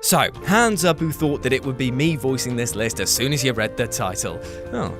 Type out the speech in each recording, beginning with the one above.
So, hands up who thought that it would be me voicing this list as soon as you read the title. Oh,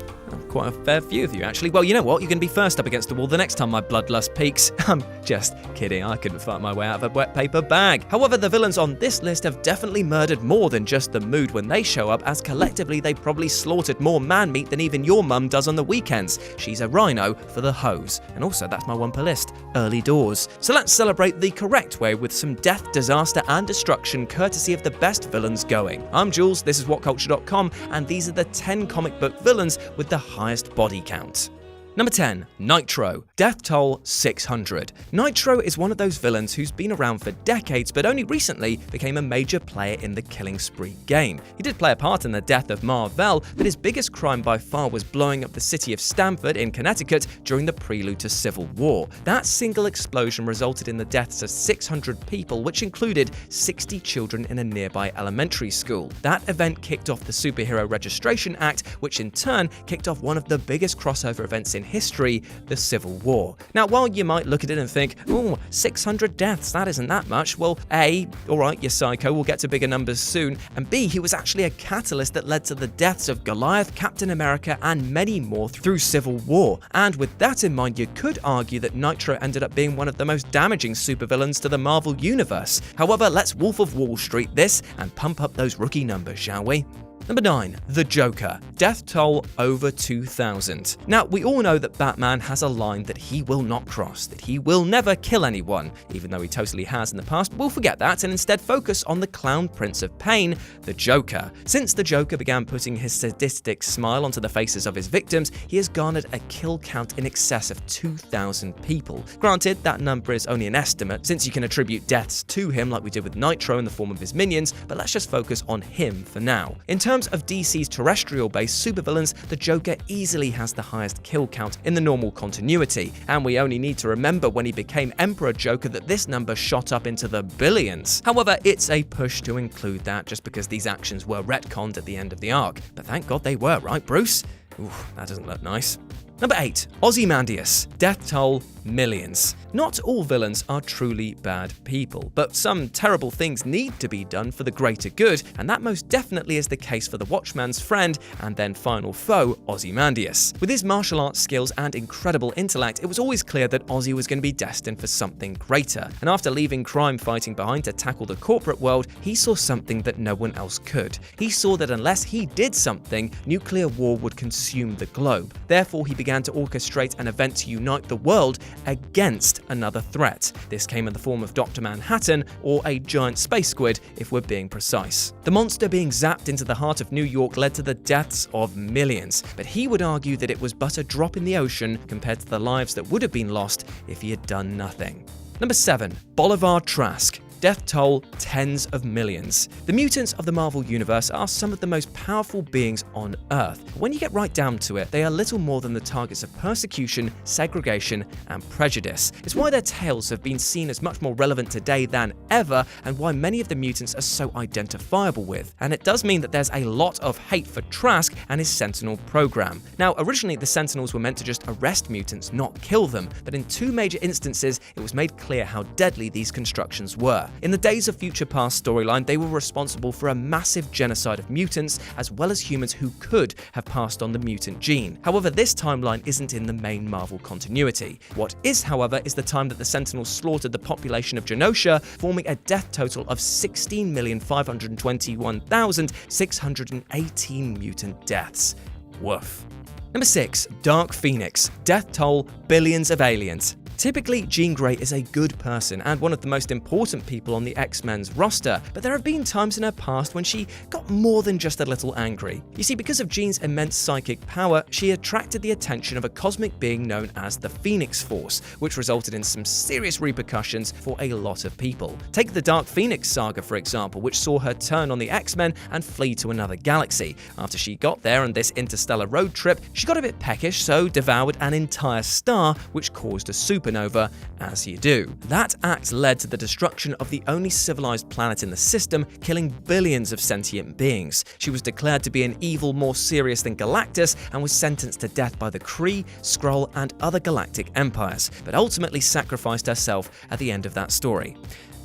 quite a fair few of you, actually. Well, you know what? You can be first up against the wall the next time my bloodlust peaks. I'm just kidding. I couldn't fight my way out of a wet paper bag. However, the villains on this list have definitely murdered more than just the mood when they show up, as collectively they probably slaughtered more man meat than even your mum does on the weekends. She's a rhino for the hose. And also, that's my one per list. Early doors. So let's celebrate the correct way with some death, disaster, and destruction courtesy of the best villains going. I'm Jules, this is WhatCulture.com, and these are the 10 comic book villains with the highest body count. Number 10, NITRO. Death toll 600. NITRO is one of those villains who's been around for decades but only recently became a major player in the Killing Spree game. He did play a part in the death of Mar-Vell, but his biggest crime by far was blowing up the city of Stamford in Connecticut during the prelude to Civil War. That single explosion resulted in the deaths of 600 people, which included 60 children in a nearby elementary school. That event kicked off the Superhero Registration Act, which in turn kicked off one of the biggest crossover events in history, the Civil War. Now, while you might look at it and think, oh, 600 deaths, that isn't that much, well, A, alright, you're psycho, we'll get to bigger numbers soon, and B, he was actually a catalyst that led to the deaths of Goliath, Captain America, and many more through Civil War. And with that in mind, you could argue that NITRO ended up being one of the most damaging supervillains to the Marvel Universe. However, let's Wolf of Wall Street this and pump up those rookie numbers, shall we? Number 9, the Joker. Death toll over 2,000. Now, we all know that Batman has a line that he will not cross, that he will never kill anyone, even though he totally has in the past. We'll forget that and instead focus on the clown prince of pain, the Joker. Since the Joker began putting his sadistic smile onto the faces of his victims, he has garnered a kill count in excess of 2,000 people. Granted, that number is only an estimate, since you can attribute deaths to him like we did with NITRO in the form of his minions, but let's just focus on him for now. In terms of DC's terrestrial-based supervillains, the Joker easily has the highest kill count in the normal continuity, and we only need to remember when he became Emperor Joker that this number shot up into the billions. However, it's a push to include that just because these actions were retconned at the end of the arc. But thank God they were, right, Bruce? Ooh, that doesn't look nice. Number 8, Ozymandias. Death toll millions. Not all villains are truly bad people, but some terrible things need to be done for the greater good, and that most definitely is the case for the Watchman's friend and then final foe, Ozymandias. With his martial arts skills and incredible intellect, it was always clear that Ozzy was going to be destined for something greater, and after leaving crime fighting behind to tackle the corporate world, he saw something that no one else could. He saw that unless he did something, nuclear war would consume the globe. Therefore, he began to orchestrate an event to unite the world against another threat. This came in the form of Dr. Manhattan, or a giant space squid if we're being precise. The monster being zapped into the heart of New York led to the deaths of millions, but he would argue that it was but a drop in the ocean compared to the lives that would have been lost if he had done nothing. Number 7, Bolivar Trask. Death toll tens of millions. The mutants of the Marvel Universe are some of the most powerful beings on Earth. But when you get right down to it, they are little more than the targets of persecution, segregation, and prejudice. It's why their tales have been seen as much more relevant today than ever, and why many of the mutants are so identifiable with. And it does mean that there's a lot of hate for Trask and his Sentinel program. Now, originally the Sentinels were meant to just arrest mutants, not kill them, but in 2 major instances, it was made clear how deadly these constructions were. In the Days of Future Past storyline, they were responsible for a massive genocide of mutants, as well as humans who could have passed on the mutant gene. However, this timeline isn't in the main Marvel continuity. What is, however, is the time that the Sentinels slaughtered the population of Genosha, forming a death total of 16,521,618 mutant deaths. Woof. Number 6, Dark Phoenix. Death toll billions of aliens. Typically, Jean Grey is a good person and one of the most important people on the X-Men's roster, but there have been times in her past when she got more than just a little angry. You see, because of Jean's immense psychic power, she attracted the attention of a cosmic being known as the Phoenix Force, which resulted in some serious repercussions for a lot of people. Take the Dark Phoenix saga, for example, which saw her turn on the X-Men and flee to another galaxy. After she got there on this interstellar road trip, she got a bit peckish, so devoured an entire star, which caused a super supernova, as you do. That act led to the destruction of the only civilized planet in the system, killing billions of sentient beings. She was declared to be an evil more serious than Galactus and was sentenced to death by the Kree, Skrull, and other galactic empires, but ultimately sacrificed herself at the end of that story,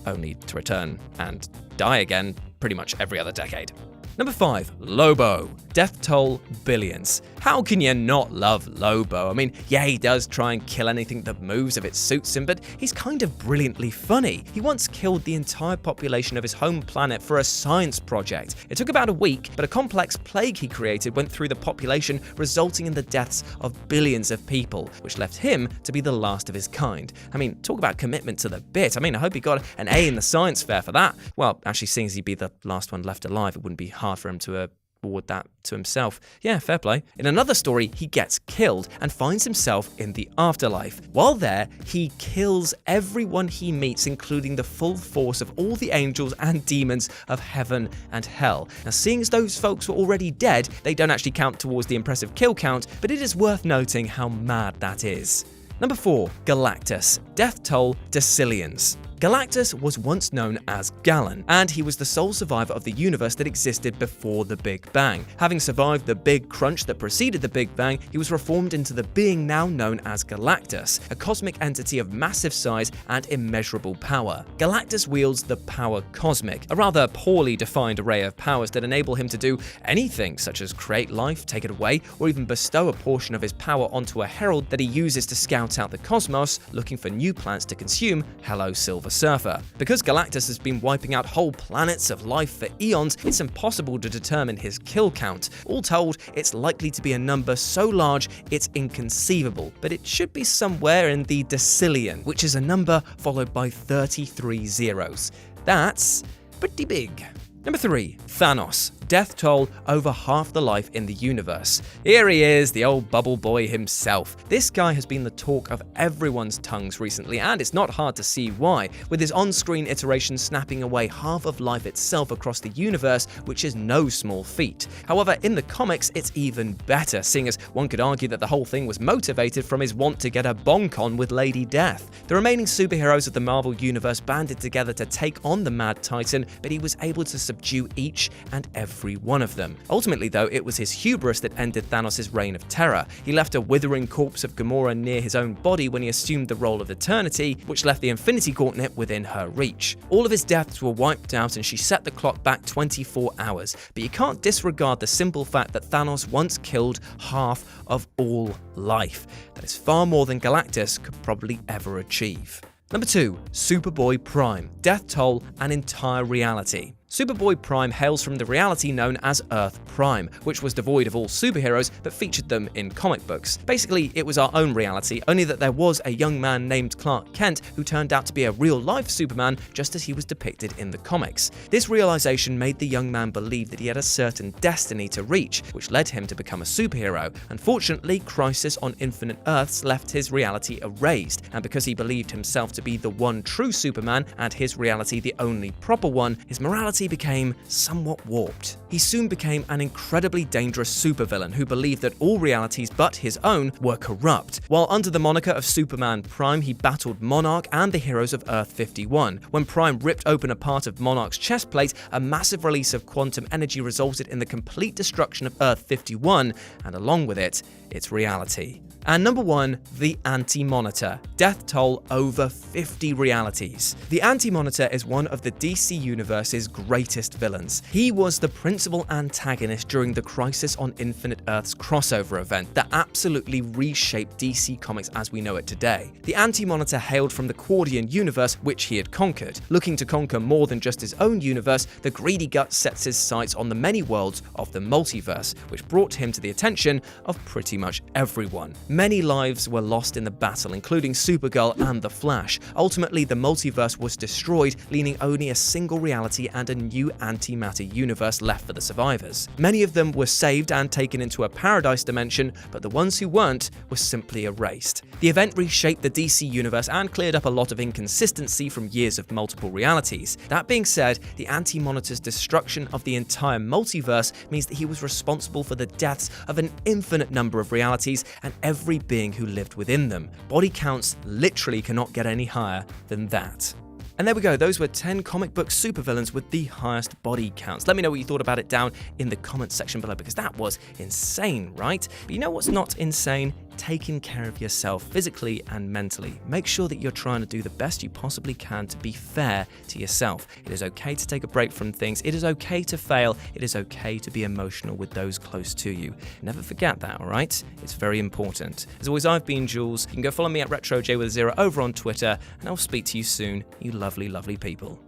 only to return and die again pretty much every other decade. Number 5, Lobo. Death toll, billions. How can you not love Lobo? I mean, yeah, he does try and kill anything that moves if it suits him, but he's kind of brilliantly funny. He once killed the entire population of his home planet for a science project. It took about a week, but a complex plague he created went through the population, resulting in the deaths of billions of people, which left him to be the last of his kind. I mean, talk about commitment to the bit. I mean, I hope he got an A in the science fair for that. Well, actually, seeing as he'd be the last one left alive, it wouldn't be hard for him to award that to himself. Yeah, fair play. In another story, he gets killed and finds himself in the afterlife. While there, he kills everyone he meets, including the full force of all the angels and demons of heaven and hell. Now, seeing as those folks were already dead, they don't actually count towards the impressive kill count, but it is worth noting how mad that is. Number 4, Galactus. Death toll, decillions. Galactus was once known as Galan, and he was the sole survivor of the universe that existed before the Big Bang. Having survived the big crunch that preceded the Big Bang, he was reformed into the being now known as Galactus, a cosmic entity of massive size and immeasurable power. Galactus wields the power cosmic, a rather poorly defined array of powers that enable him to do anything, such as create life, take it away, or even bestow a portion of his power onto a herald that he uses to scout out the cosmos, looking for new planets to consume. Hello, Silver Surfer. Because Galactus has been wiping out whole planets of life for eons, it's impossible to determine his kill count. All told, it's likely to be a number so large it's inconceivable, but it should be somewhere in the decillion, which is a number followed by 33 zeros. That's pretty big. Number 3, Thanos. Death toll, over half the life in the universe. Here he is, the old bubble boy himself. This guy has been the talk of everyone's tongues recently, and it's not hard to see why, with his on-screen iteration snapping away half of life itself across the universe, which is no small feat. However, in the comics, it's even better, seeing as one could argue that the whole thing was motivated from his want to get a bonk on with Lady Death. The remaining superheroes of the Marvel Universe banded together to take on the Mad Titan, but he was able to subdue each and every one of them. Ultimately, though, it was his hubris that ended Thanos' reign of terror. He left a withering corpse of Gamora near his own body when he assumed the role of Eternity, which left the Infinity Gauntlet within her reach. All of his deaths were wiped out, and she set the clock back 24 hours. But you can't disregard the simple fact that Thanos once killed half of all life. That is far more than Galactus could probably ever achieve. Number 2, Superboy Prime. Death toll, an entire reality. Superboy Prime hails from the reality known as Earth Prime, which was devoid of all superheroes but featured them in comic books. Basically, it was our own reality, only that there was a young man named Clark Kent who turned out to be a real-life Superman just as he was depicted in the comics. This realization made the young man believe that he had a certain destiny to reach, which led him to become a superhero. Unfortunately, Crisis on Infinite Earths left his reality erased, and because he believed himself to be the one true Superman and his reality the only proper one, his morality became somewhat warped. He soon became an incredibly dangerous supervillain who believed that all realities but his own were corrupt. While under the moniker of Superman Prime, he battled Monarch and the heroes of Earth 51. When Prime ripped open a part of Monarch's chest plate, a massive release of quantum energy resulted in the complete destruction of Earth 51, and along with it, its reality. And number 1, the Anti-Monitor. Death toll, over 50 realities. The Anti-Monitor is one of the DC Universe's greatest villains. He was the principal antagonist during the Crisis on Infinite Earths crossover event that absolutely reshaped DC Comics as we know it today. The Anti-Monitor hailed from the Quarian universe, which he had conquered. Looking to conquer more than just his own universe, the greedy gut sets his sights on the many worlds of the multiverse, which brought him to the attention of pretty much everyone. Many lives were lost in the battle, including Supergirl and the Flash. Ultimately, the multiverse was destroyed, leaving only a single reality and a new antimatter universe left for the survivors. Many of them were saved and taken into a paradise dimension, but the ones who weren't were simply erased. The event reshaped the DC universe and cleared up a lot of inconsistency from years of multiple realities. That being said, the Anti-Monitor's destruction of the entire multiverse means that he was responsible for the deaths of an infinite number of realities, and every every being who lived within them. Body counts literally cannot get any higher than that. And there we go, those were 10 comic book supervillains with the highest body counts. Let me know what you thought about it down in the comments section below, because that was insane, right? But you know what's not insane? Taking care of yourself physically and mentally. Make sure that you're trying to do the best you possibly can to be fair to yourself. It is okay to take a break from things. It is okay to fail. It is okay to be emotional with those close to you. Never forget that, all right? It's very important. As always, I've been Jules. You can go follow me at RetroJ with a 0 over on Twitter, and I'll speak to you soon, you lovely, lovely people.